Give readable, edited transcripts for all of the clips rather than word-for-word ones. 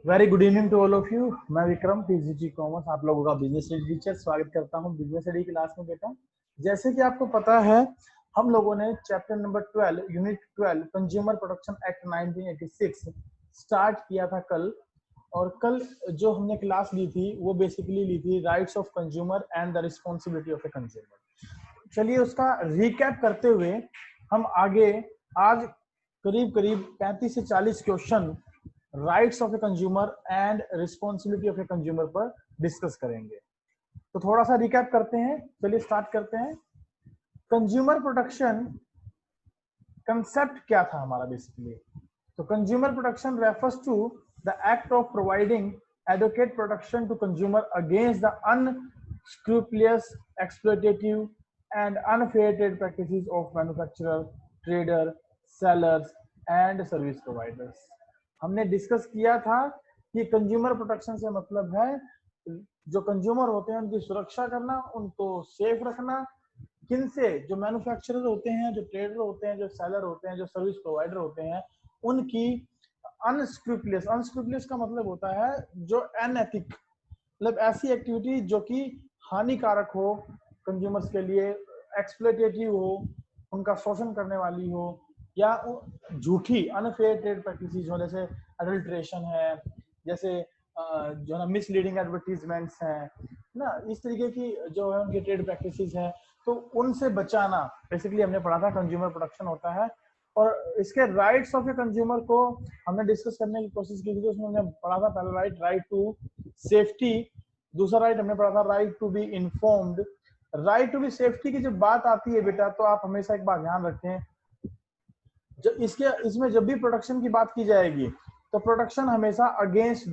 Very good evening to all of you. मैं Vikram PGT commerce, आप लोगों का बिजनेस स्टडी टीचर, स्वागत करता हूं बिजनेस स्टडी क्लास में। बेटा, जैसे कि आपको पता है, हम लोगों ने chapter number 12 unit 12 consumer protection act 1986 start किया था कल। और कल जो हमने क्लास ली थी वो बेसिकली ली थी rights of consumer and the responsibility of a consumer. चलिए उसका रिकैप करते हुए हम आगे आज करीब करीब 35 से 40 question rights of a consumer and responsibility of a consumer पर डिस्कस करेंगे। तो थोड़ा सा रिकैप करते हैं, चलिए स्टार्ट करते हैं। कंज्यूमर प्रोटेक्शन कंसेप्ट क्या था हमारा बेसिकली? तो consumer protection refers to the act of providing advocate protection to consumer against the unscrupulous, exploitative and unfair trade practices of manufacturer, trader, sellers and service providers। हमने discuss किया था कि consumer protection से मतलब है जो consumer होते हैं उनकी सुरक्षा करना, उनको सेफ रखना। किन से? जो मैन्युफैक्चरर होते हैं, जो ट्रेडर होते हैं, जो सेलर होते हैं, जो सर्विस प्रोवाइडर होते हैं, उनकी अनस्क्रूपुलियस का मतलब होता है जो अनएथिक, मतलब ऐसी एक्टिविटी जो कि हानिकारक हो कंज्यूमर्स के लिए, एक्सप्लॉइटेटिव हो, उनका शोषण करने वाली हो, या झूठी अनफेयर ट्रेड प्रैक्टिसेस हो, जैसे अडल्ट्रेशन है, जैसे जो है मिसलीडिंग एडवर्टीजमेंट्स हैं ना, इस तरीके की जो है उनकी ट्रेड प्रैक्टिसेस हैं। तो उनसे बचाना बेसिकली हमने पढ़ा था कंज्यूमर प्रोटेक्शन होता है। और इसके राइट्स ऑफ ए कंज्यूमर को हमने डिस्कस करने की कोशिश की थी। तो उसमें हमने पढ़ा था पहला राइट टू सेफ्टी, दूसरा राइट हमने पढ़ा था right to be informed. Right to be safety की जब बात आती है बेटा, तो आप हमेशा एक बात ध्यान रखें, जब इसमें जब भी प्रोटेक्शन की बात की जाएगी तो प्रोटेक्शन हमेशा against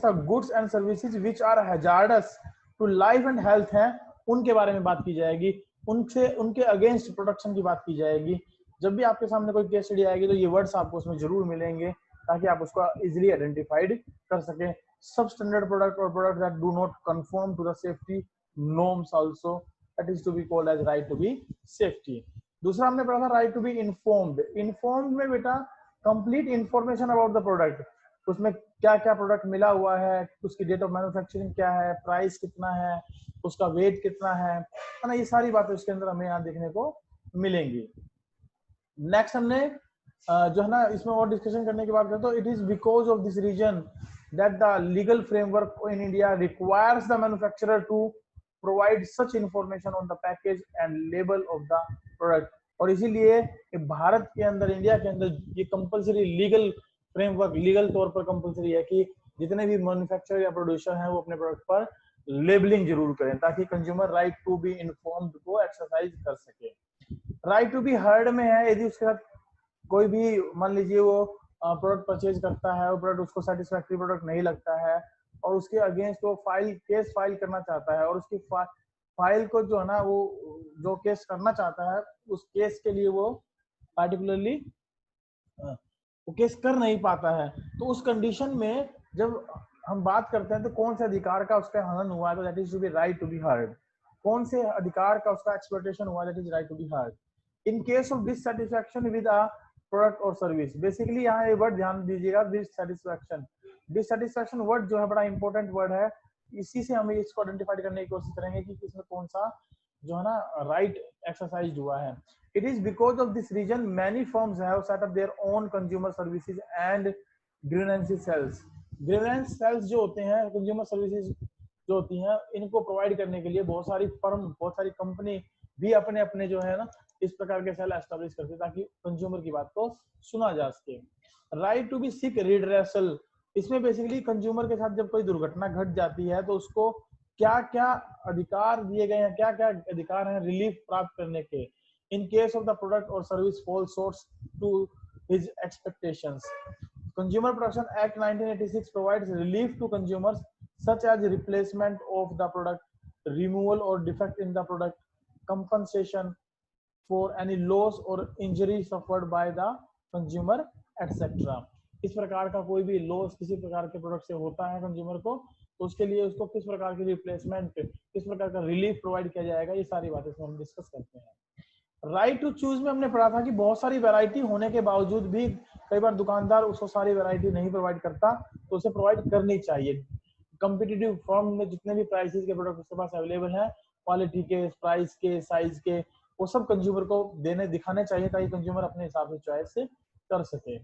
the goods and services which are hazardous to life and health हैं, उनके बारे में बात की जाएगी। उनके अगेंस्ट प्रोटेक्शन की बात की जाएगी। जब भी आपके सामने कोई केस स्टडी आएगी तो ये वर्ड्स आपको उसमें जरूर मिलेंगे ताकि आप उसको इजिली आइडेंटिफाइड कर सके। सब स्टैंडर्ड प्रोडक्ट और product that do not confirm to the safety norms also, that is to be called as right to be safety. दूसरा हमने पढ़ा था right to be informed. Informed में बेटा complete information about the product, उसमें क्या क्या प्रोडक्ट मिला हुआ है, उसकी डेट ऑफ मैन्युफैक्चरिंग क्या है, प्राइस कितना है, उसका वेट कितना है ना, ये सारी बातें उसके अंदर हमें यहाँ देखने को मिलेंगी। नेक्स्ट हमने जो है ना इसमें और डिस्कशन करने की बात करें तो it is because of this reason that the legal framework in India requires the manufacturer to provide such information on the package and label of the product. और इसीलिए भारत के अंदर, इंडिया के अंदर ये कंपलसरी लीगल फ्रेमवर्क, लीगल तौर पर compulsory है कि जितने भी मैन्युफैक्चरर या प्रोड्यूसर हैं वो अपने प्रोडक्ट पर लेबलिंग जरूर करें ताकि consumer right to be informed को एक्सरसाइज कर सके। राइट टू बी हर्ड में है, यदि उसके साथ कोई भी मान लीजिए वो प्रोडक्ट परचेज करता है, वो प्रोडक्ट उसको सेटिस्फैक्टरी प्रोडक्ट नहीं लगता है और उसके अगेंस्ट वो केस फाइल करना चाहता है, और उसकी फाइल को जो है ना वो जो केस करना चाहता है उस केस के लिए वो पार्टिकुलरली वो केस कर नहीं पाता है, तो उस कंडीशन में जब हम बात करते हैं तो कौन से अधिकार का उसका हनन हुआ है, तो that is to be right to be heard. कौन से अधिकार का उसका एक्सप्लॉइटेशन हुआ, that is right to be heard. In case of dissatisfaction with a product और सर्विस, बेसिकली यहाँ ये वर्ड ध्यान दीजिएगा, डिससैटिस्फैक्शन। डिससैटिस्फैक्शन वर्ड जो है बड़ा इंपॉर्टेंट वर्ड है, इसी से हम इसको आइडेंटिफाई करने की कोशिश करेंगे कि इसमें कौन सा जो है ना राइट एक्सरसाइज हुआ है। It is because of this reason many firms have set up their own consumer services and grievance cells। grievance cells जो होते हैं, consumer services जो होती हैं, इनको प्रोवाइड करने के लिए बहुत सारी फर्म, बहुत सारी कंपनी भी अपने अपने जो है ना इस प्रकार के सेल एस्टेब्लिश करते हैं ताकि कंज्यूमर की बात को सुना जा सके। Right to be seek redressal, इसमें बेसिकली कंज्यूमर के साथ जब कोई दुर्घटना घट जाती है तो उसको क्या क्या अधिकार दिए गए हैं, क्या क्या अधिकार हैं रिलीफ प्राप्त करने के, in case of the product or service falls short to his expectations। Consumer Protection Act 1986 provides relief to consumers such as replacement of the product, removal or defect in the product, compensation for any loss or injury suffered by the consumer, etc। इस प्रकार का कोई भी loss किसी प्रकार के product से होता है कंज्यूमर को, तो उसके लिए उसको किस प्रकार की रिप्लेसमेंट, किस प्रकार का रिलीफ प्रोवाइड किया जाएगा, ये सारी बातें हम डिस्कस करते हैं। राइट टू चूज में हमने पढ़ा था कि बहुत सारी वैरायटी होने के बावजूद भी कई बार दुकानदार उसको सारी वैरायटी नहीं प्रोवाइड करता, तो उसे प्रोवाइड करनी चाहिए। कॉम्पिटिटिव फॉर्म में जितने भी प्राइसेस के प्रोडक्ट उसके पास अवेलेबल है, क्वालिटी के, प्राइस के, साइज के, वो सब कंज्यूमर को दिखाने चाहिए ताकि कंज्यूमर अपने हिसाब से चॉइस कर सके।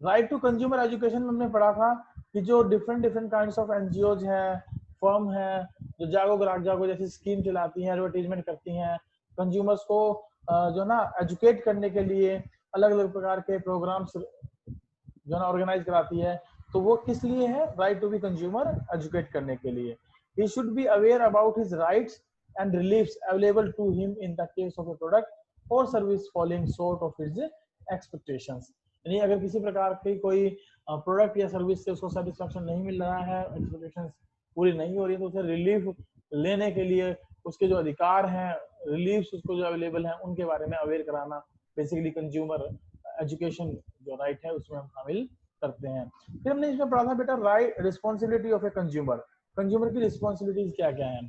राइट टू कंज्यूमर एजुकेशन में हमने पढ़ा था कि जो डिफरेंट काइंड्स ऑफ एनजीओज हैं, फर्म है, जो जागो ग्राहक जागो जैसी स्कीम चलाती हैं, एडवर्टीजमेंट करती हैं, कंज्यूमर्स को जो ना एजुकेट करने के लिए अलग अलग प्रकार के प्रोग्राम्स जो ना ऑर्गेनाइज कराती है, तो वो किस लिए है? Right to be consumer, educate करने के लिए। He should be aware about his rights and reliefs available to him in the case of a product और service following short of his expectations. यानी अगर किसी प्रकार की कोई प्रोडक्ट या सर्विस से उसको सेटिस्फेक्शन नहीं मिल रहा है, एक्सपेक्टेशंस पूरी नहीं हो रही है, तो उसे रिलीफ लेने के लिए उसके जो अधिकार हैं, रिलीफ्स उसको जो अवेलेबल हैं, उनके बारे में अवेयर कराना बेसिकली कंज्यूमर एजुकेशन जो राइट है उसमें हम शामिल करते हैं। फिर हमने इसमें पढ़ा था बेटा right responsibility of a consumer. Consumer की रिस्पॉन्सिबिलिटीज क्या क्या है?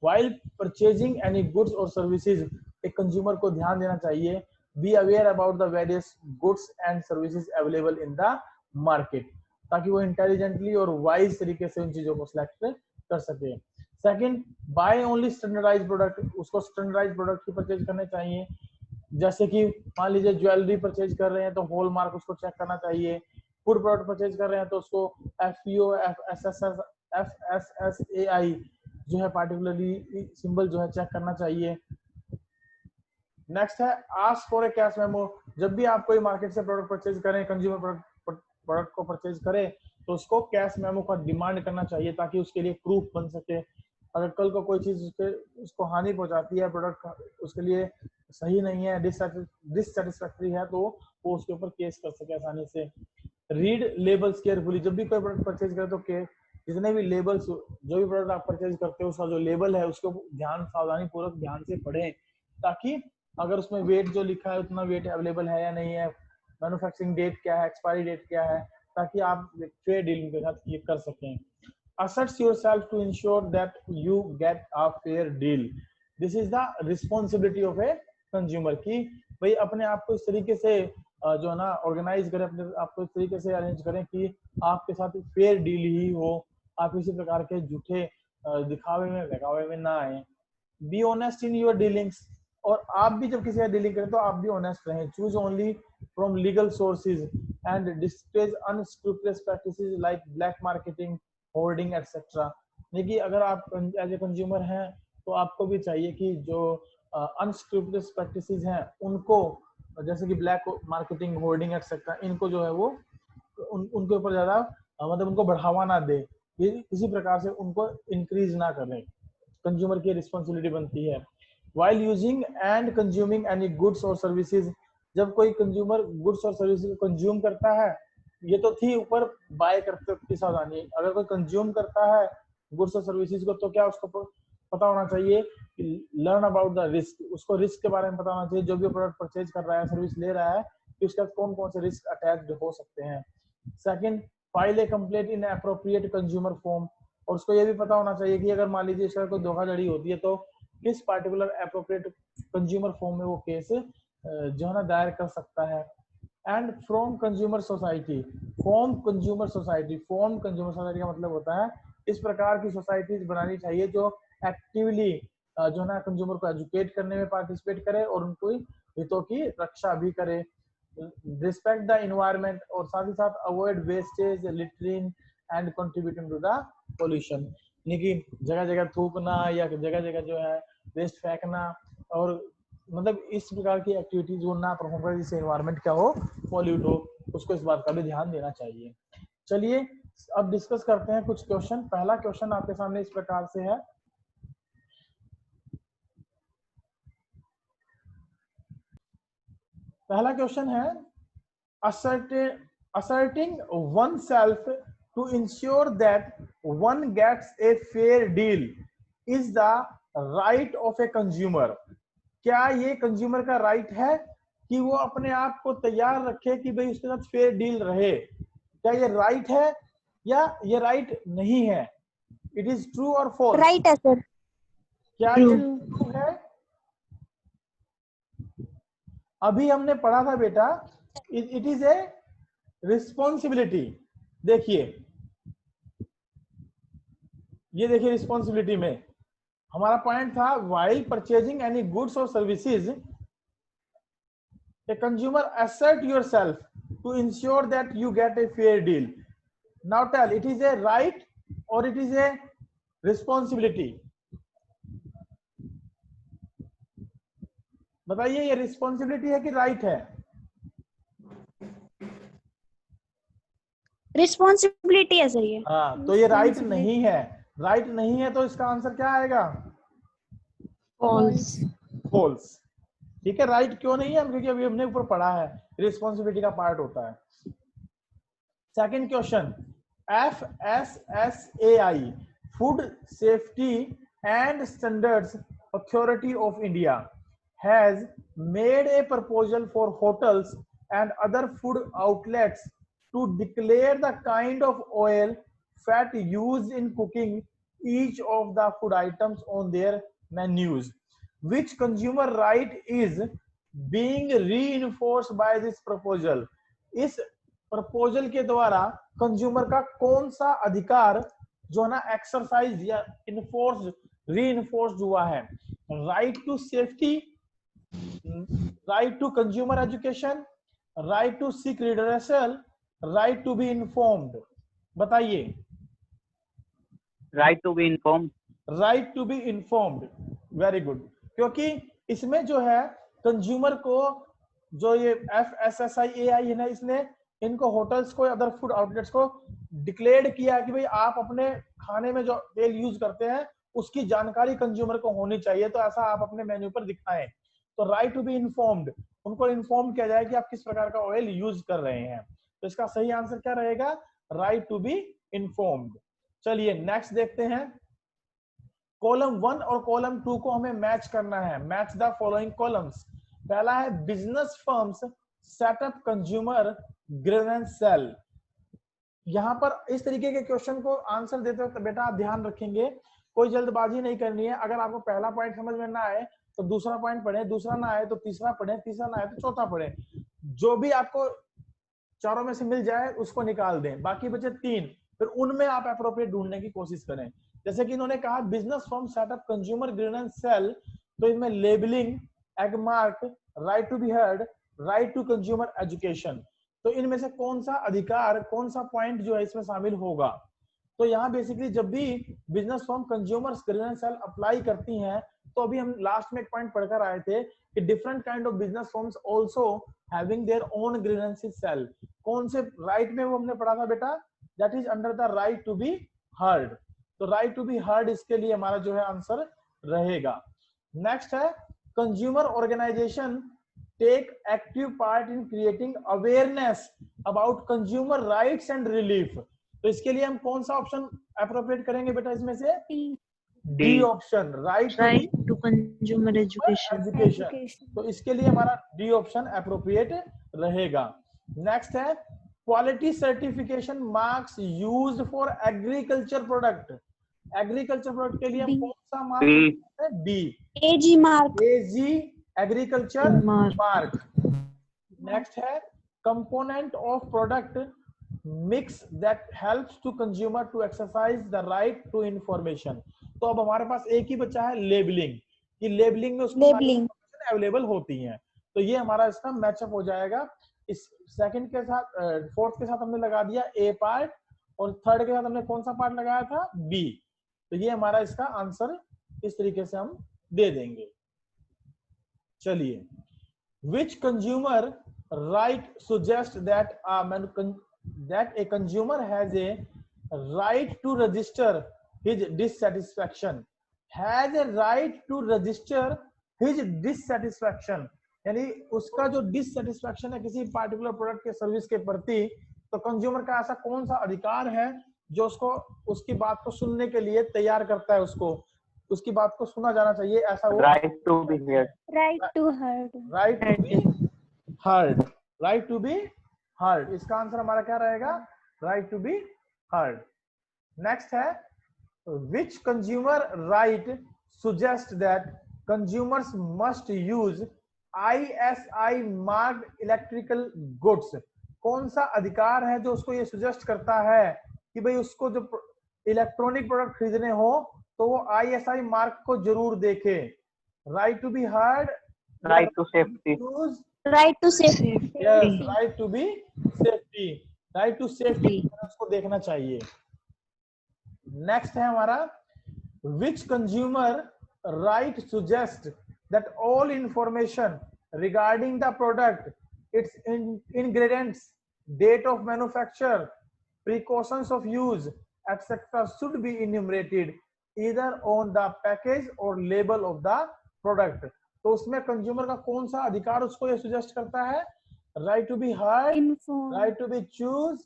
व्हाइल परचेजिंग एनी गुड्स और सर्विसेज, एक कंज्यूमर को ध्यान देना चाहिए, B aware about the various goods and services available in the market, ताकि वो इंटेलिजेंटली और वाइज तरीके से उन चीजों को सिलेक्ट कर सके। Second, buy only standardize product, उसको स्टैंडर्डाइज प्रोडक्ट ही परचेज करने चाहिए। जैसे कि मान लीजिए ज्वेलरी परचेज कर रहे हैं तो हॉलमार्क उसको चेक करना चाहिए। फूड प्रोडक्ट परचेज कर रहे हैं तो उसको FPO, FSSAI जो है पार्टिकुलरली सिंबल जो है चेक करना चाहिए। नेक्स्ट है ask for a cash memo. जब भी आप कोई मार्केट से प्रोडक्ट परचेज करें, कंज्यूमर प्रोडक्ट को परचेज करें, तो उसको कैश मेमो का डिमांड करना चाहिए ताकि उसके लिए प्रूफ बन सके। अगर कल को कोई चीज उसको हानि पहुंचाती है, प्रोडक्ट उसके लिए सही नहीं है, डिससेटिस्फैक्टरी है, तो वो उसके ऊपर केस कर सके आसानी से। रीड लेबल्स केयरफुली, जब भी कोई प्रोडक्ट परचेज करे तो जितने भी लेबल्स, जो भी प्रोडक्ट आप परचेज करते हो उसका जो लेबल है उसको सावधानी पूर्वक ध्यान से पढ़ें, ताकि अगर उसमें वेट जो लिखा है उतना वेट अवेलेबल है या नहीं है, मैन्युफैक्चरिंग डेट क्या है, एक्सपायरी डेट क्या है, ताकि आप फेयर डीलिंग के साथ ये कर सकें। Assert yourself to ensure that you get a fair deal. This is the responsibility of a consumer कि भाई अपने आप को इस तरीके से जो है ना ऑर्गेनाइज करें, अपने आप को इस तरीके से अरेंज करें कि आपके साथ फेयर डील ही हो, आप किसी प्रकार के झूठे दिखावे में बहकावे में ना आए। Be honest in your dealings, और आप भी जब किसी का डीलिंग करें तो आप भी ऑनेस्ट रहें। Choose only from legal sources and discourage अनस्क्रूपुलस practices like black marketing, hoarding etcetera. देखिए अगर आप एज ए कंज्यूमर हैं तो आपको भी चाहिए कि जो अनस्क्रूपुलस प्रैक्टिसेस हैं उनको, जैसे कि ब्लैक मार्केटिंग, होर्डिंग एटसेट्रा, इनको जो है वो उनके ऊपर ज्यादा मतलब उनको बढ़ावा ना दे, ये किसी प्रकार से उनको इंक्रीज ना करें। कंज्यूमर की रिस्पॉन्सिबिलिटी बनती है। While using and consuming any goods or services, जब कोई कंज्यूमर गुड्स और सर्विसेज को कंज्यूम करता है, ये तो थी ऊपर बाय करते वक्त की सावधानी, अगर कोई कंज्यूम करता है गुड्स और सर्विसेज को तो क्या उसको पता होना चाहिए कि लर्न अबाउट द रिस्क, उसको रिस्क के बारे में पता होना चाहिए। जो भी प्रोडक्ट परचेज कर रहा है, सर्विस ले रहा है, कि उसके साथ कौन कौन से रिस्क अटैच्ड हो सकते हैं। Second, file a complaint in appropriate consumer form, और उसको ये भी पता होना चाहिए कि अगर मान लीजिए इसका कोई धोखाधड़ी होती है तो किस पार्टिकुलर एप्रोप्रिएट कंज्यूमर फॉर्म में वो केस जो है ना दायर कर सकता है। And from consumer society, form consumer society, form consumer society का मतलब होता है इस प्रकार की सोसाइटीज बनानी चाहिए जो एक्टिवली जो है ना कंज्यूमर को एजुकेट करने में पार्टिसिपेट करे और उनको हितों की रक्षा भी करे। रिस्पेक्ट द इन्वायरमेंट, और साथ ही साथ avoid wastage, littering and contributing to the pollution, यानी कि जगह जगह थूकना या जगह जगह जो है वेस्ट फेंकना, और मतलब इस प्रकार की एक्टिविटीज वो ना परफॉर्म करे जिससे एनवायरनमेंट क्या हो, पॉल्यूट हो, उसको इस बात का भी ध्यान देना चाहिए। चलिए अब डिस्कस करते हैं कुछ क्वेश्चन। पहला क्वेश्चन आपके सामने इस प्रकार से है, पहला क्वेश्चन है asserting oneself to ensure that one gets a fair deal is the right of a consumer। क्या ये कंज्यूमर का राइट है कि वो अपने आप को तैयार रखे कि भाई उसके साथ फेयर डील रहे? क्या ये राइट है या ये राइट नहीं है? इट इज ट्रू और फॉल्स? राइट है सर। क्या ये ट्रू है? अभी हमने पढ़ा था बेटा, इट इज ए रिस्पॉन्सिबिलिटी। देखिए, ये देखिए रिस्पॉन्सिबिलिटी में हमारा पॉइंट था, व्हाइल परचेजिंग एनी गुड्स और services a consumer assert yourself to ensure that you get a fair deal. Now tell, it is a right or it is a responsibility? बताइए, ये responsibility है कि right है? Responsibility है sir ये। हाँ, तो ये राइट नहीं है। राइट नहीं है तो इसका आंसर क्या आएगा? फॉल्स। फॉल्स। ठीक है, राइट क्यों नहीं है? क्योंकि अभी हमने ऊपर पढ़ा है, रिस्पॉन्सिबिलिटी का पार्ट होता है। Second question, FSSAI, food safety and standards authority of India, has made a proposal for hotels and other food outlets to declare the kind of oil, fat used in cooking each of the food items on their menus. Which consumer right is being reinforced by this proposal? इस proposal के द्वारा consumer का कौन सा अधिकार जो है ना एक्सरसाइज या इन्फोर्स रीइंफोर्स्ड हुआ है? Right to safety, right to consumer education, right to seek redressal, right to be informed? बताइए। Right to be informed. Right to be informed, very good. क्योंकि इसमें जो है कंज्यूमर को, जो ये FSSAI है ना, इसने इनको होटल्स को, अदर फूड आउटलेट्स को डिक्लेयर किया कि भाई आप अपने खाने में जो तेल यूज करते हैं उसकी जानकारी कंज्यूमर को होनी चाहिए, तो ऐसा आप अपने मेन्यू पर दिखाएं। तो राइट टू बी इन्फॉर्म्ड, उनको इन्फॉर्म किया जाए कि आप किस प्रकार का ऑयल यूज कर रहे हैं। तो इसका सही आंसर क्या रहेगा? Right to be informed. चलिए नेक्स्ट देखते हैं। कॉलम 1 और कॉलम 2 को हमें मैच करना है। Match the following columns. पहला है business firms setup consumer grievance cell. यहां पर इस तरीके के क्वेश्चन को आंसर देते वक्त बेटा आप ध्यान रखेंगे, कोई जल्दबाजी नहीं करनी है। अगर आपको पहला पॉइंट समझ में ना आए तो दूसरा पॉइंट पढ़े, दूसरा ना आए तो तीसरा पढ़े, तीसरा ना आए तो चौथा पढ़े। जो भी आपको चारों में से मिल जाए उसको निकाल दें, बाकी बचे 3, फिर उनमें आप एप्रोप्रिएट ढूंढने की कोशिश करें। जैसे कि इन्होंने कहा business firm setup consumer grievance cell, तो इनमें labelling, Agmark, right to be heard, right to consumer education, तो इनमें से कौन सा अधिकार, कौन सा पॉइंट जो है इसमें शामिल होगा? तो यहाँ बेसिकली जब भी business firm consumer grievance cell apply करती हैं, तो अभी हम लास्ट में एक पॉइंट पढ़कर आए थे कि different kind of business firms also having their own grievances cell. कौन से राइट में वो हमने पढ़ा था बेटा? That is under the right to be heard. तो राइट टू बी हर्ड इसके लिए हमारा जो है आंसर रहेगा। नेक्स्ट है consumer organisation take active part in creating awareness about consumer rights and relief. तो इसके लिए हम कौन सा ऑप्शन एप्रोप्रिएट करेंगे बेटा इसमें से? D option, right to consumer education. तो इसके लिए हमारा डी ऑप्शन एप्रोप्रिएट रहेगा। नेक्स्ट है quality certification marks used for agriculture product. Agriculture product के लिए हम कौन सा मार्क है? B, AG mark, AG agriculture mark. Next है component of product mix that helps to consumer to exercise the right to information. तो अब हमारे पास एक ही बचा है लेबलिंग, कि लेबलिंग में उसको अवेलेबल होती हैं। तो ये हमारा इसका मैचअप हो जाएगा। इस सेकंड के साथ, फोर्थ के साथ हमने लगा दिया ए पार्ट, और थर्ड के साथ हमने कौन सा पार्ट लगाया था? बी। तो ये हमारा इसका आंसर इस तरीके से हम दे देंगे। चलिए, which consumer right suggest that a consumer has a right to register his dissatisfaction, has a right to register his dissatisfaction, यानी उसका जो डिससेटिस्फैक्शन है किसी पार्टिकुलर प्रोडक्ट के सर्विस के प्रति, तो कंज्यूमर का ऐसा कौन सा अधिकार है जो उसको उसकी बात को सुनने के लिए तैयार करता है, उसको उसकी बात को सुना जाना चाहिए, ऐसा वो right to be heard, right to heard, right to be heard, right to be heard. इसका आंसर हमारा क्या रहेगा? Right to be heard. Next है which consumer right suggest that consumers must use ISI marked electrical goods, कौन सा अधिकार है जो उसको ये सजेस्ट करता है कि भाई उसको जो इलेक्ट्रॉनिक प्रोडक्ट खरीदने हो तो वो ISI मार्क को जरूर देखे? Right to be heard, right to safety, right to safety, yes, right to be safety, right to safety उसको देखना चाहिए। नेक्स्ट है हमारा, which consumer right suggest that all information regarding the product, its ingredients, date of manufacture, precautions of use, etc. should be enumerated either on the package or label of the product। तो उसमें consumer का कौन सा अधिकार उसको ये suggest करता है? Right to be heard, right to be choose,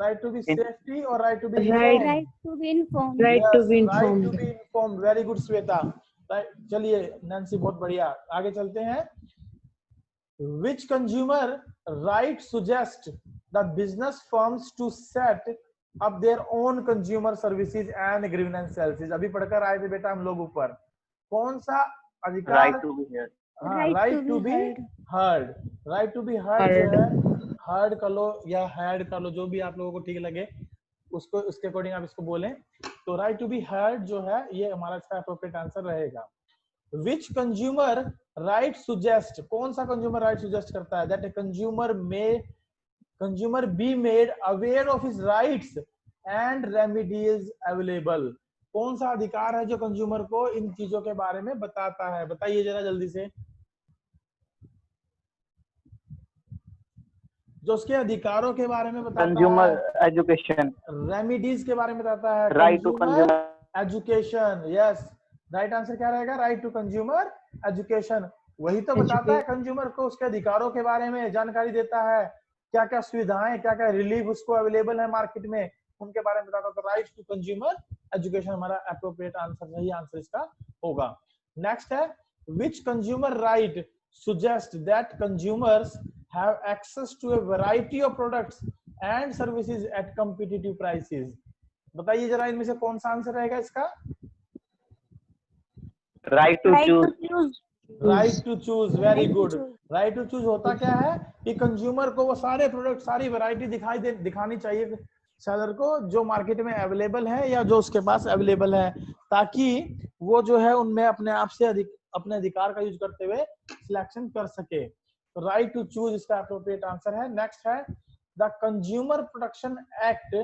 right to be safety और right to be right to be informed, right to be right to be informed. Very good Shweta, चलिए नैन्सी बहुत बढ़िया, आगे चलते हैं। Which consumer right suggest the business firms to set up their own consumer services and grievance cells? अभी पढ़कर आए थे बेटा हम लोग ऊपर, कौन सा अधिकार? Right to be hear, right to be heard, right to be heard जो है, हर्ड कर लो या हैड कर लो, जो भी आप लोगों को ठीक लगे उसको, उसके अकॉर्डिंग आप इसको बोलें। तो राइट टू बी हर्ड जो है ये हमारा इसका एप्रोप्रिएट आंसर रहेगा। Which consumer right suggest, कौन सा कंज्यूमर राइट सुजेस्ट करता है? that a consumer be made aware of his rights and remedies available, कौन सा अधिकार है जो कंज्यूमर को इन चीजों के बारे में बताता है? बताइए जरा जल्दी से, जो उसके अधिकारों के बारे में बताता कंज्यूमर है, एजुकेशन, रेमिडीज के बारे में बताता है, right to consumer education. Yes, right answer क्या रहेगा? Right to consumer education. वही तो बताता है कंज्यूमर को उसके अधिकारों के बारे में जानकारी देता है, क्या क्या सुविधाएं, क्या क्या रिलीफ उसको अवेलेबल है मार्केट में, उनके बारे में बताता है। तो राइट टू कंज्यूमर एजुकेशन हमारा एप्रोप्रिएट आंसर, सही आंसर इसका होगा। नेक्स्ट है, which consumer right suggest that consumers have access to a variety of products and services at competitive prices? बताइए जरा इनमें से कौन सा आंसर रहेगा इसका? Right to choose, right to choose, very good. Right to choose होता क्या है कि कंज्यूमर को वो सारे प्रोडक्ट, सारी वैरायटी दिखानी चाहिए सेलर को जो मार्केट में अवेलेबल है या जो उसके पास अवेलेबल है, ताकि वो जो है उनमें अपने आप से अपने अधिकार का यूज करते हुए सिलेक्शन कर सके। तो राइट टू चूज इसका एप्रोप्रिएट आंसर है। नेक्स्ट है, the consumer protection act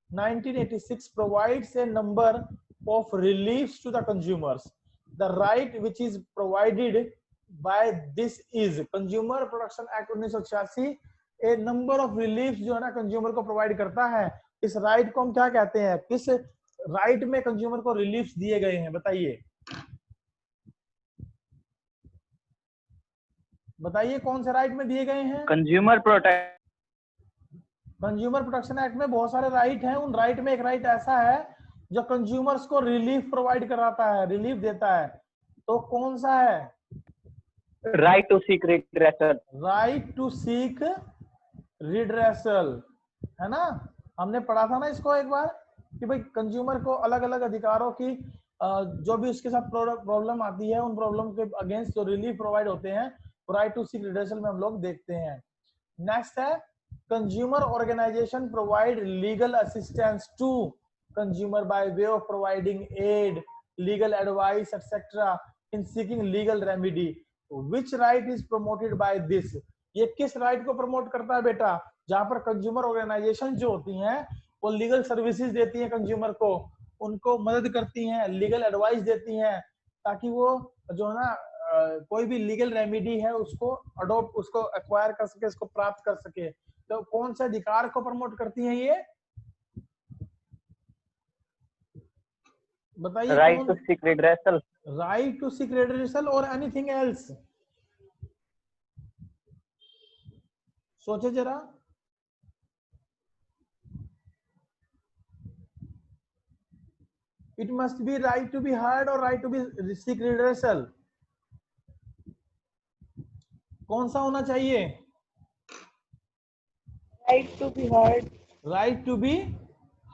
1986 provides a number of reliefs to the consumers. The right which is provided by this is, consumer protection act 1986 a number of relief जो है ना consumer को provide करता है। इस right को हम क्या कहते हैं? किस राइट में कंज्यूमर को रिलीफ दिए गए हैं? बताइए, बताइए कौन से राइट में दिए गए हैं? कंज्यूमर प्रोटेक्शन एक्ट में बहुत सारे राइट हैं। उन राइट में एक राइट ऐसा है जो कंज्यूमर्स को रिलीफ प्रोवाइड कराता है, रिलीफ देता है। तो कौन सा है? Right to seek redressal, right to seek redressal, है ना? हमने पढ़ा था ना इसको एक बार कि भाई कंज्यूमर को अलग अलग अधिकारों की जो भी उसके साथ प्रॉब्लम आती है, उन प्रॉब्लम के अगेंस्ट जो रिलीफ प्रोवाइड होते हैं, राइट टू सीक रिड्रेसल में हम लोग देखते हैं। नेक्स्ट है, consumer organisation provide legal assistance to consumer by way of providing aid, legal advice, etc. in seeking legal remedy. Which right is promoted by this? ये किस राइट को promote करता है बेटा? जहां पर कंज्यूमर ऑर्गेनाइजेशन जो होती हैं वो लीगल सर्विसेज देती हैं कंज्यूमर को, उनको मदद करती हैं, लीगल एडवाइस देती हैं, ताकि वो जो है ना कोई भी लीगल रेमेडी है उसको अडॉप्ट, उसको एक्वायर कर सके, उसको प्राप्त कर सके। तो कौन से अधिकार को प्रमोट करती हैं ये? बताइए। Right to seek redressal, right to seek redressal और एनीथिंग एल्स? सोचे जरा। It must be right to be heard और right to be seek redressal. कौन सा होना चाहिए? Right to be heard, right to be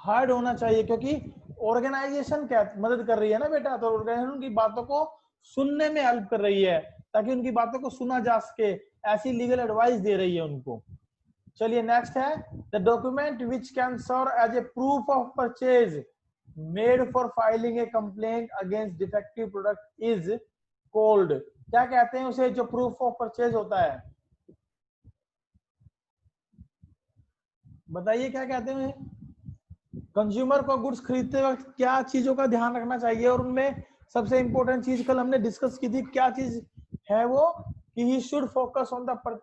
heard होना चाहिए, क्योंकि ऑर्गेनाइजेशन क्या मदद कर रही है ना बेटा, तो ऑर्गेनाइजेशन की बातों को सुनने में हेल्प कर रही है ताकि उनकी बातों को सुना जा सके, ऐसी लीगल एडवाइस दे रही है उनको। चलिए नेक्स्ट है, the document which can serve as a proof of purchase made for filing a complaint against defective product is called. क्या कहते हैं उसे जो प्रूफ ऑफ परचेज होता है, बताइए क्या कहते हैं। कंज्यूमर को गुड्स खरीदते वक्त क्या चीजों का ध्यान रखना चाहिए, और उनमें सबसे इंपॉर्टेंट चीज कल हमने डिस्कस की थी, क्या चीज है वो, कि he should focus on the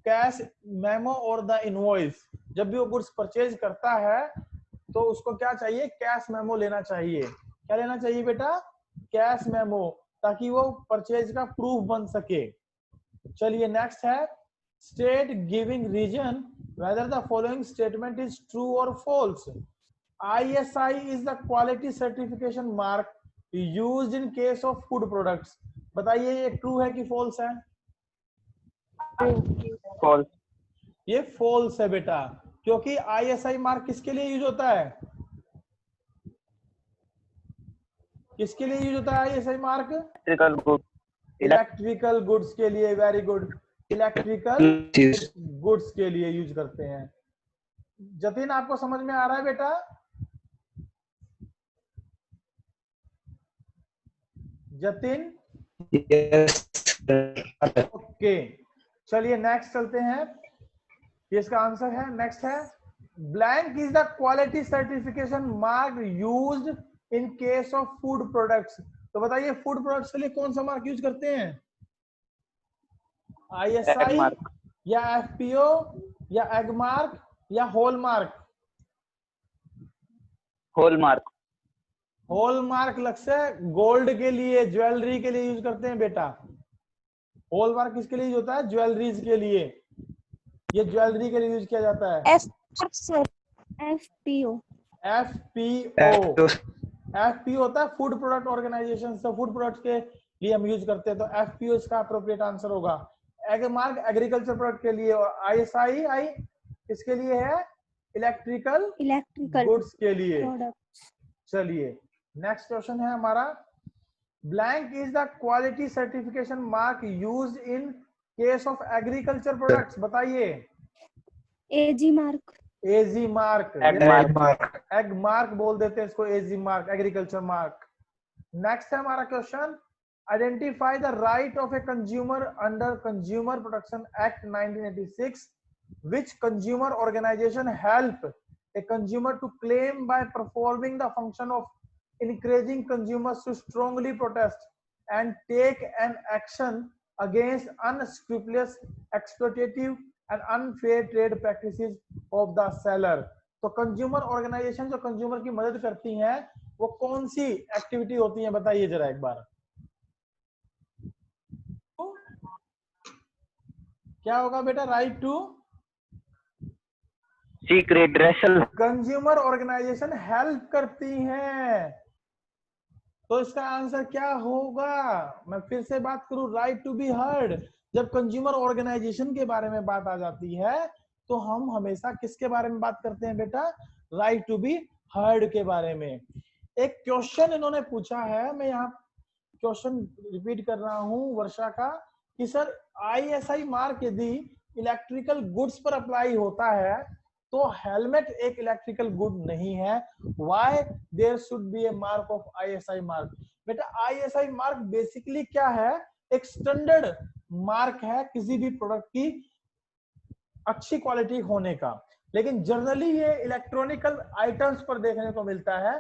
cash memo और द इनवॉइस। जब भी वो गुड्स परचेज करता है तो उसको क्या चाहिए, कैश मेमो लेना चाहिए। क्या लेना चाहिए बेटा, कैश मेमो, ताकि वो परचेज का प्रूफ बन सके। चलिए नेक्स्ट है, state giving reason whether the following statement is true or false. ISI is the quality certification mark used in case of food products. बताइए ये ट्रू है कि फॉल्स है? फॉल्स। ये फॉल्स है बेटा, क्योंकि ISI मार्क किसके लिए यूज होता है, किसके लिए यूज होता है ISI mark? Electrical good, electrical goods के लिए। वेरी गुड, इलेक्ट्रिकल गुड्स के लिए यूज करते हैं। जतिन आपको समझ में आ रहा है बेटा? जतिन? ओके, चलिए नेक्स्ट चलते हैं, ये इसका आंसर है। नेक्स्ट है, blank is the quality certification mark used in case of food products. तो बताइए फूड प्रोडक्ट्स के लिए कौन सा मार्क यूज करते हैं, ISI या FPO या एग मार्क या hallmark? Hallmark. Hallmark लक्ष्य गोल्ड के लिए, ज्वेलरी के लिए यूज करते हैं बेटा। होल मार्क किसके लिए यूज होता है, ज्वेलरीज के लिए, ये ज्वेलरी के लिए यूज किया जाता है। FPO FPO होता है फूड प्रोडक्ट ऑर्गेनाइजेशन, तो फूड प्रोडक्ट के लिए हम यूज करते हैं, तो FPO इसका अप्रोप्रिएट आंसर होगा। एग मार्क एग्रीकल्चर प्रोडक्ट के लिए, और ISI किसके लिए है, इलेक्ट्रिकल गुड्स के लिए। चलिए नेक्स्ट क्वेश्चन है हमारा, blank is the quality certification mark used in case of agriculture products. बताइए। AG mark. AG mark, egg mark बोल देते हैं इसको, AG mark, agriculture mark. Next है हमारा question, identify the right of a consumer under consumer protection act 1986, which consumer organization help a consumer to claim by performing the function of encouraging consumers to strongly protest and take an action against unscrupulous, exploitative and unfair trade practices of the seller। तो consumer organisation जो consumer की मदद करती हैं वो कौन सी activity होती है, बताइए जरा एक बार। क्या होगा बेटा, right to seek redressal. Consumer organisation help करती हैं, तो इसका आंसर क्या होगा, मैं फिर से बात करूं, राइट टू बी हर्ड। जब कंज्यूमर ऑर्गेनाइजेशन के बारे में बात आ जाती है तो हम हमेशा किसके बारे में बात करते हैं बेटा, राइट टू बी हर्ड के बारे में। एक क्वेश्चन इन्होंने पूछा है, मैं यहाँ क्वेश्चन रिपीट कर रहा हूं वर्षा का, कि सर ISI मार्क यदि इलेक्ट्रिकल गुड्स पर अप्लाई होता है तो हेलमेट एक इलेक्ट्रिकल गुड नहीं है, why there should be a mark of ISI mark. बेटा ISI मार्क बेसिकली क्या है, एक स्टैंडर्ड मार्क है किसी भी प्रोडक्ट की अच्छी क्वालिटी होने का, लेकिन जनरली ये इलेक्ट्रॉनिकल आइटम्स पर देखने को मिलता है।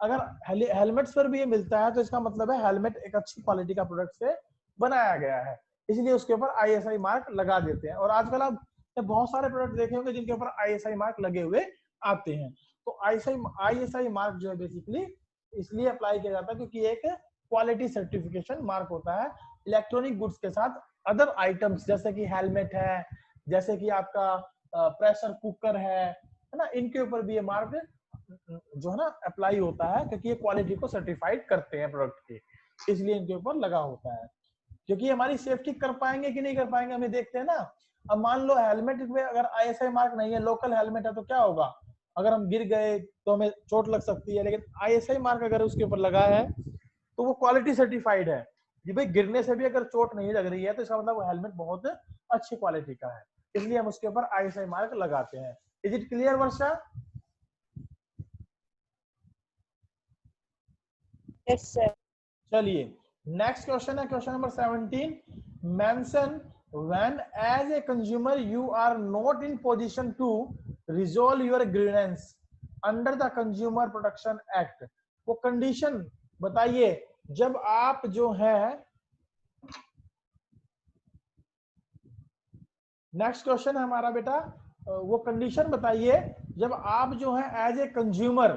अगर हेलमेट्स पर भी ये मिलता है तो इसका मतलब है हेलमेट एक अच्छी क्वालिटी का प्रोडक्ट से बनाया गया है, इसलिए उसके ऊपर ISI मार्क लगा देते हैं। और आजकल आप बहुत सारे प्रोडक्ट देखे होंगे जिनके ऊपर ISI मार्क लगे हुए आते हैं। तो ISI मार्क जो है बेसिकली इसलिए अप्लाई किया जाता है क्योंकि एक क्वालिटी सर्टिफिकेशन मार्क होता है इलेक्ट्रॉनिक गुड्स के साथ अदर आइटम्स, जैसे कि हेलमेट है, जैसे कि आपका प्रेशर कुकर है ना, इनके ऊपर भी ये मार्क जो है ना अप्लाई होता है क्योंकि ये क्वालिटी को सर्टिफाइड करते हैं प्रोडक्ट की, इसलिए इनके ऊपर लगा होता है। क्योंकि हमारी सेफ्टी कर पाएंगे कि नहीं कर पाएंगे हमें देखते हैं ना। अब मान लो हेलमेट में अगर ISI मार्क नहीं है, लोकल हेलमेट है, तो क्या होगा, अगर हम गिर गए तो हमें चोट लग सकती है, लेकिन ISI मार्क अगर उसके ऊपर लगा है तो वो क्वालिटी सर्टिफाइड है, जी भाई गिरने से भी अगर चोट नहीं लग रही है तो इसका मतलब वो हेलमेट बहुत अच्छी क्वालिटी का है, इसलिए हम उसके ऊपर आईएसआई मार्क लगाते हैं। Is it clear Varsha? Yes sir. चलिए नेक्स्ट क्वेश्चन है question number 17। Mention when as a consumer you are not in position to resolve your grievance under the consumer protection act. वो कंडीशन बताइए जब आप जो है, नेक्स्ट क्वेश्चन है हमारा बेटा, वो कंडीशन बताइए जब आप जो है एज ए कंज्यूमर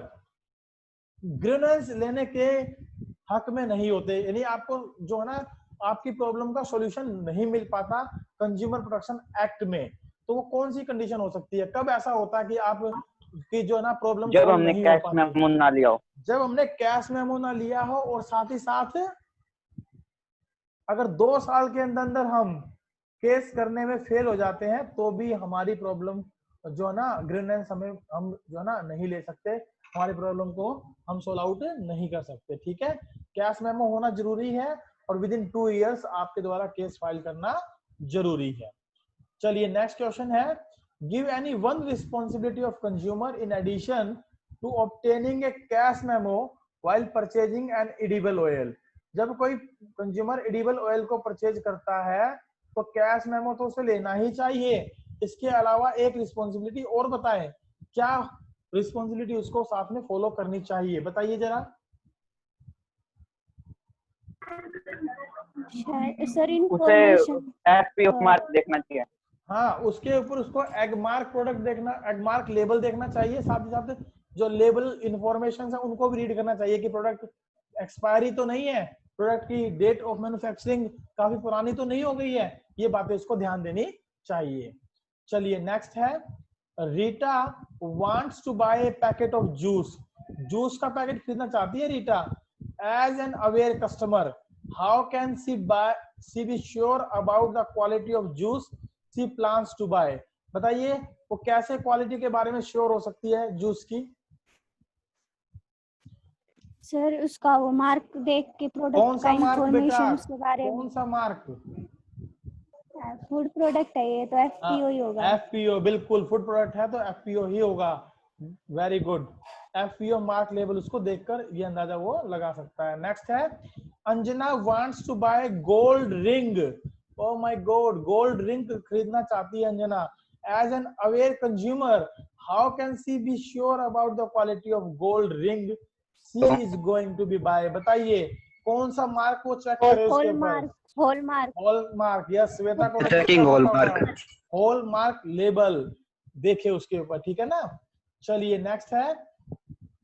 ग्रीवेंस लेने के हक में नहीं होते, यानी आपको जो है ना आपकी प्रॉब्लम का सॉल्यूशन नहीं मिल पाता कंज्यूमर प्रोटेक्शन एक्ट में, तो वो कौन सी कंडीशन हो सकती है? कब ऐसा होता है कि आप की जो है ना प्रॉब्लम जब सॉल्व हमने नहीं हो कैश पाती? मेमो ना लिया हो। जब हमने कैश मेमो ना लिया हो और साथ ही साथ अगर 2 साल के अंदर अंदर हम केस करने में फेल हो जाते हैं तो भी हमारी प्रॉब्लम जो है ना ग्रीवेंस हमें हम जो है ना नहीं ले सकते, हमारी प्रॉब्लम को हम सोल्व आउट नहीं कर सकते। ठीक है, कैश मेमो होना जरूरी है और विद इन 2 इयर्स आपके द्वारा केस फाइल करना जरूरी है। चलिए नेक्स्ट क्वेश्चन है, give any one responsibility of consumer in addition to obtaining a cash memo while purchasing an edible oil. जब कोई कंज्यूमर एडिबल ऑयल को परचेज करता है तो कैश मेमो तो उसे लेना ही चाहिए, इसके अलावा एक रिस्पॉन्सिबिलिटी और बताएं, क्या रिस्पॉन्सिबिलिटी उसको साथ में फॉलो करनी चाहिए, बताइए जरा। सर उसे इंफॉर्मेशन एफपीओ मार्क देखना चाहिए। हाँ उसके ऊपर उसको एग मार्क प्रोडक्ट देखना, एग मार्क लेबल देखना चाहिए, साथ ही साथ जो लेबल इंफॉर्मेशन है उनको भी रीड करना चाहिए कि प्रोडक्ट एक्सपायरी तो नहीं है, प्रोडक्ट की डेट ऑफ मैन्युफैक्चरिंग काफी पुरानी तो नहीं हो गई है, ये बातें उसको ध्यान देनी चाहिए। चलिए नेक्स्ट है, Rita wants to buy a packet of juice. Juice का पैकेट खरीदना चाहती है Rita. As an aware customer how can she be sure about the quality of juice she plans to buy. बताइए वो कैसे क्वालिटी के बारे में श्योर हो सकती है जूस की? सर उसका वो मार्क देख के कौन प्रोडक्ट का सा मार्क बेटा? इंफॉर्मेशन उसके बारे में। कौन सा मार्क? फूड प्रोडक्ट है ये तो एफपीओ ही होगा। एफपीओ, बिल्कुल फूड प्रोडक्ट है तो एफपीओ ही होगा। Very good, FPO mark label उसको देखकर ये अंदाजा वो लगा सकता है। नेक्स्ट है, Anjana wants to buy gold ring. Oh my god, gold ring खरीदना चाहती है Anjana. As an aware consumer how can she be sure about the quality of gold ring she is going to be buy. बताइए कौन सा mark वो check करे उसके ऊपर? हॉलमार्क। हॉलमार्क, यस श्वेता को तो चेकिंग पता हॉलमार्क। होगा। हॉलमार्क लेबल देखे उसके ऊपर, ठीक है ना। चलिए नेक्स्ट है,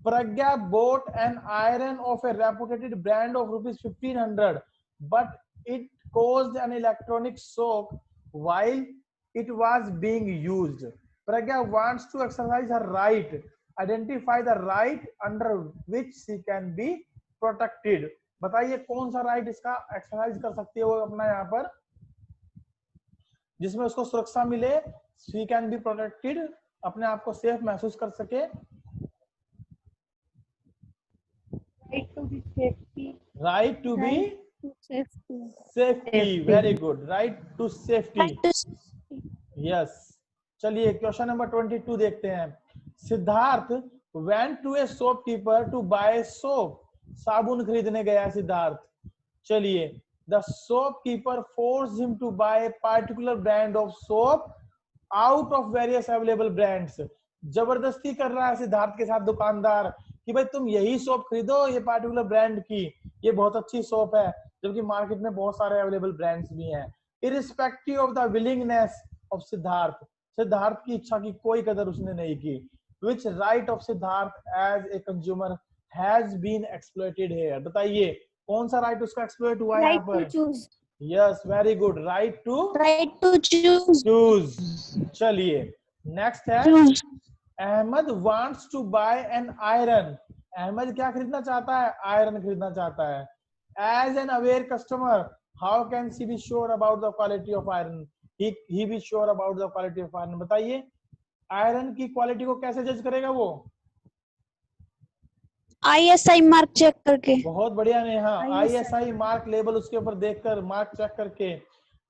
प्रज्ञा bought an iron of a reputed brand of ₹1500 but it caused an electronic shock while it was being used. Pragya wants to exercise her right, identify the right under which she can be protected। बताइए कौन सा right इसका exercise कर सकती है वो अपना यहाँ पर, जिसमें उसको सुरक्षा मिले, शी कैन बी प्रोटेक्टेड, अपने आप को सेफ महसूस कर सके। Right to be safety, very good, right to safety, yes. चलिए क्वेश्चन नंबर 22 देखते हैं, Siddharth went to a shopkeeper to buy soap। साबुन खरीदने गया सिद्धार्थ। चलिए, the shopkeeper forced him to buy a particular brand of soap out of various available brands। जबरदस्ती कर रहा है सिद्धार्थ के साथ दुकानदार कि भाई तुम यही सोप खरीदो, ये पार्टिकुलर ब्रांड की, ये बहुत अच्छी सोप है, जबकि मार्केट में बहुत सारे अवेलेबल ब्रांड्स भी हैं। Irrespective of the willingness of Siddharth, Siddharth की इच्छा की कोई कदर उसने नहीं की। Which right of Siddharth as a consumer has been exploited here? बताइए कौन सा राइट उसका एक्सप्लॉइट हुआ है यहाँ पर? Yes, very good, right to choose. चलिए नेक्स्ट है, Ahmad wants to buy an iron. Ahmad क्या खरीदना चाहता है? आयरन खरीदना चाहता है। As an aware customer how can she be sure about the quality of iron? He be sure about the quality of iron. बताइए आयरन की क्वालिटी को कैसे जज करेगा वो? ISI मार्क चेक करके। बहुत बढ़िया Neha, ISI ISI mark label उसके ऊपर देखकर, मार्क चेक करके।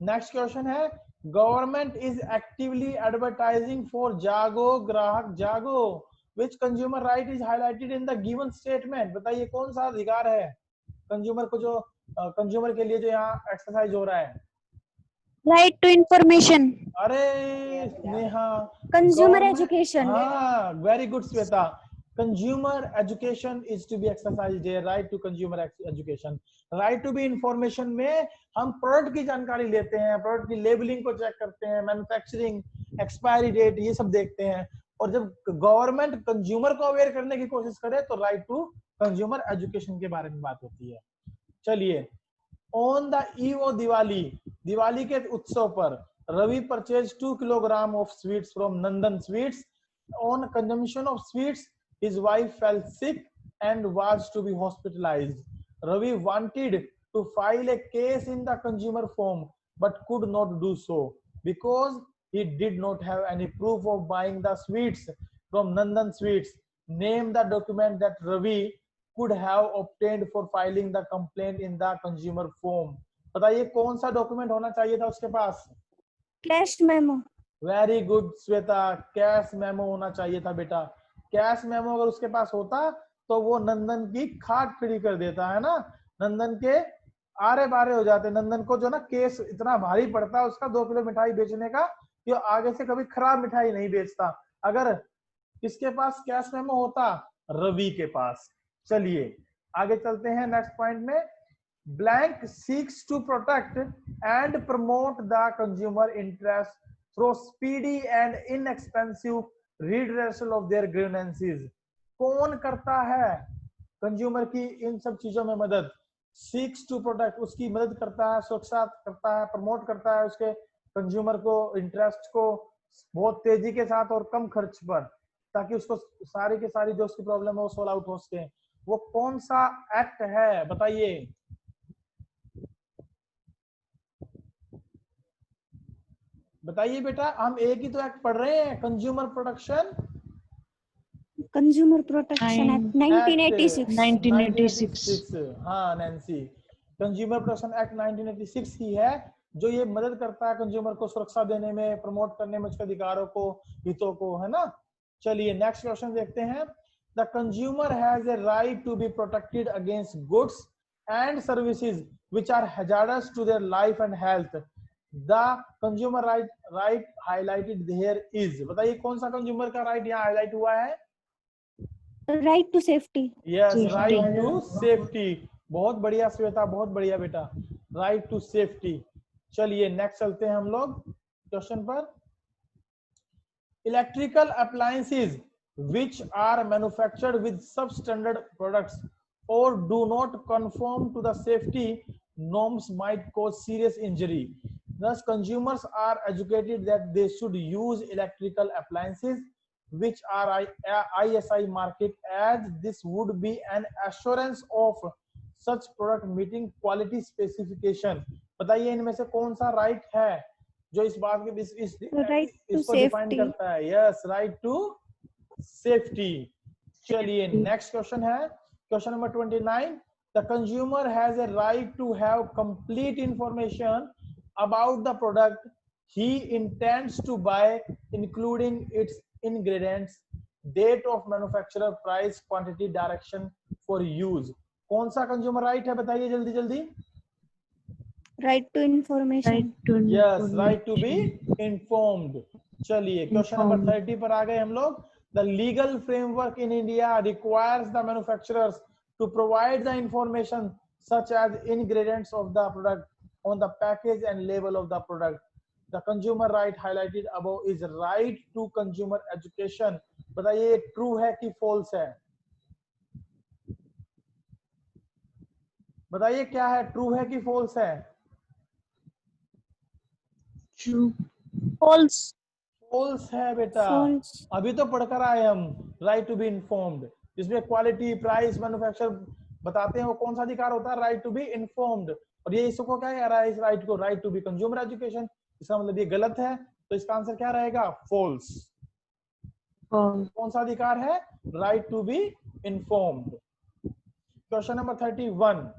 नेक्स्ट क्वेश्चन है, government is actively advertising for Jago Grahak Jago, which consumer right is highlighted in the given statement. बताइए कौन सा अधिकार है कंज्यूमर को, जो कंज्यूमर के लिए जो यहाँ एक्सरसाइज हो रहा है। Right to information. अरे नेहा, कंज्यूमर एजुकेशन। हाँ very good Shweta, consumer education is to be exercised here, right to consumer education, right to be information में हम प्रोडक्ट की जानकारी लेते हैं, प्रोडक्ट की लेबलिंग को चेक करते हैं, मैन्युफैक्चरिंग, एक्सपायरी डेट, ये सब देखते हैं। और जब गवर्नमेंट कंज्यूमर को अवेयर करने की कोशिश करे तो राइट टू कंज्यूमर एजुकेशन के बारे में बात होती है। चलिए, on the eve of Diwali, Diwali के उत्सव पर Ravi purchase 2 kilogram of sweets from Nandan sweets. On consumption of sweets his wife fell sick and was to be hospitalized. Ravi wanted to file a case in the consumer firm but could not do so because he did not have any proof of buying the sweets from Nandan Sweets. Name the document that Ravi could have obtained for filing the complaint in the consumer firm. बताइए कौन सा document होना चाहिए था उसके पास? Cash memo. Very good Shweta, cash memo होना चाहिए था बेटा। कैश मेमो अगर उसके पास होता तो वो नंदन की खाट खड़ी कर देता है ना, नंदन के आरे बारे हो जाते। नंदन को जो ना केस इतना भारी पड़ता है उसका 2 किलो मिठाई बेचने का, कि आगे से कभी खराब मिठाई नहीं बेचता अगर किसके पास कैश मेमो होता, रवि के पास। चलिए आगे चलते हैं नेक्स्ट पॉइंट में। Blank seeks to protect and promote the consumer interest through speedy and inexpensive redressal of their grievances। कौन करता है कंज्यूमर की इन सब चीजों में मदद? seeks to protect, उसकी मदद करता है, सुरक्षा करता है, प्रमोट करता है उसके कंज्यूमर को, इंटरेस्ट को बहुत तेजी के साथ और कम खर्च पर, ताकि उसको सारी की सारी जो उसकी प्रॉब्लम है वो सॉल्व आउट हो सके। वो कौन सा एक्ट है बताइए? बताइए बेटा, हम एक ही तो एक्ट पढ़ रहे हैं, consumer protection, consumer protection act 1986। हाँ नैन्सी, कंज्यूमर प्रोटेक्शन एक्ट 1986 ही है जो ये मदद करता है कंज्यूमर को सुरक्षा देने में, प्रमोट करने में उसके अधिकारों को, हितों को, है ना। चलिए नेक्स्ट क्वेश्चन देखते हैं। The consumer has a right to be protected against goods and services which are hazardous to their life and health. The consumer right highlighted here is. बताइए कौन सा कंज्यूमर का राइट यहाँ हाईलाइट हुआ है? Right to safety. Yes, right to safety. बहुत बढ़िया श्वेता, बहुत बढ़िया बेटा, राइट टू सेफ्टी। चलिए नेक्स्ट चलते हैं हम लोग क्वेश्चन पर। Electrical appliances which are manufactured with substandard products or do not conform to the safety norms might cause serious injury. Thus, consumers are educated that they should use electrical appliances which are ISI market, as this would be an assurance of such product meeting quality specification. बताइए इनमें से कौन सा right है जो इस बात के इसको डिफाइन करता है? Yes, right to safety. चलिए नेक्स्ट क्वेश्चन है, question number 29। The consumer has a right to have complete information about the product he intends to buy, including its ingredients, date of manufacturer, price, quantity, direction for use. कौन सा consumer right है बताइए जल्दी जल्दी? Right to information. Yes, right to be informed. चलिए question number 30 पर आ गए हम लोग। The legal framework in India requires the manufacturers to provide the information such as ingredients of the product on the package and label of the product. The consumer right highlighted above is right to consumer education. बताइए true है कि false है? बताइए क्या है, true है कि false है? ट्रू। फॉल्स। फॉल्स है बेटा, अभी तो पढ़कर आए हम। राइट टू बी इन्फॉर्म्ड, जिसमें क्वालिटी, प्राइस, मैन्युफैक्चर बताते हैं, वो कौन सा अधिकार होता है? Right to be informed. और ये इसको क्या कह रहा है, इस राइट को? Right to be consumer education. इसका मतलब ये गलत है, तो इसका आंसर क्या रहेगा? फॉल्स। कौन सा अधिकार है? Right to be informed. Question number 31.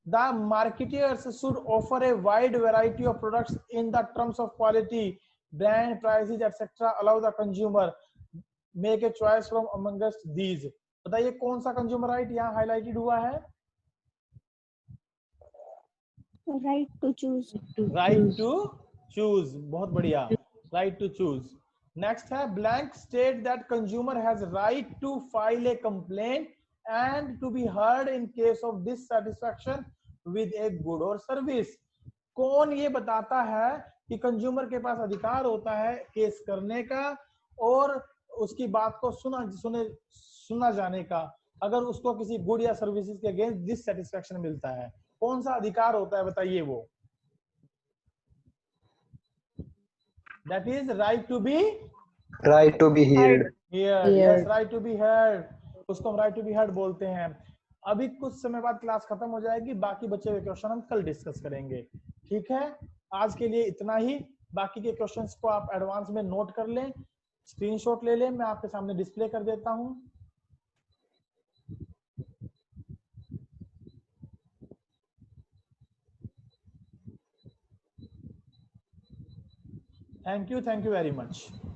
The marketers should offer a wide variety of products in the terms of quality, brand, prices, etc. Allow the consumer make a choice from amongst these. बताइए कौन सा consumer right यहाँ highlighted हुआ है? right to choose. Right to choose, बहुत बढ़िया, right to choose. Next है blank state that consumer has right to file a complaint and to be heard in case of dissatisfaction with a good or service. कौन ये बताता है कि consumer के पास अधिकार होता है केस करने का और उसकी बात को सुना जाने का अगर उसको किसी गुड या सर्विसेज के अगेंस्ट डिससैटिस्फैक्शन मिलता है? कौन सा अधिकार होता है बताइए वो? That is right to be heard. Yes, right to be heard. उसको हम right to be heard बोलते हैं। अभी कुछ समय बाद क्लास खत्म हो जाएगी, बाकी बचे हुए क्वेश्चन हम कल डिस्कस करेंगे। ठीक है, आज के लिए इतना ही। बाकी के क्वेश्चंस को आप एडवांस में नोट कर लें, स्क्रीनशॉट ले लें, मैं आपके सामने डिस्प्ले कर देता हूं। Thank you very much.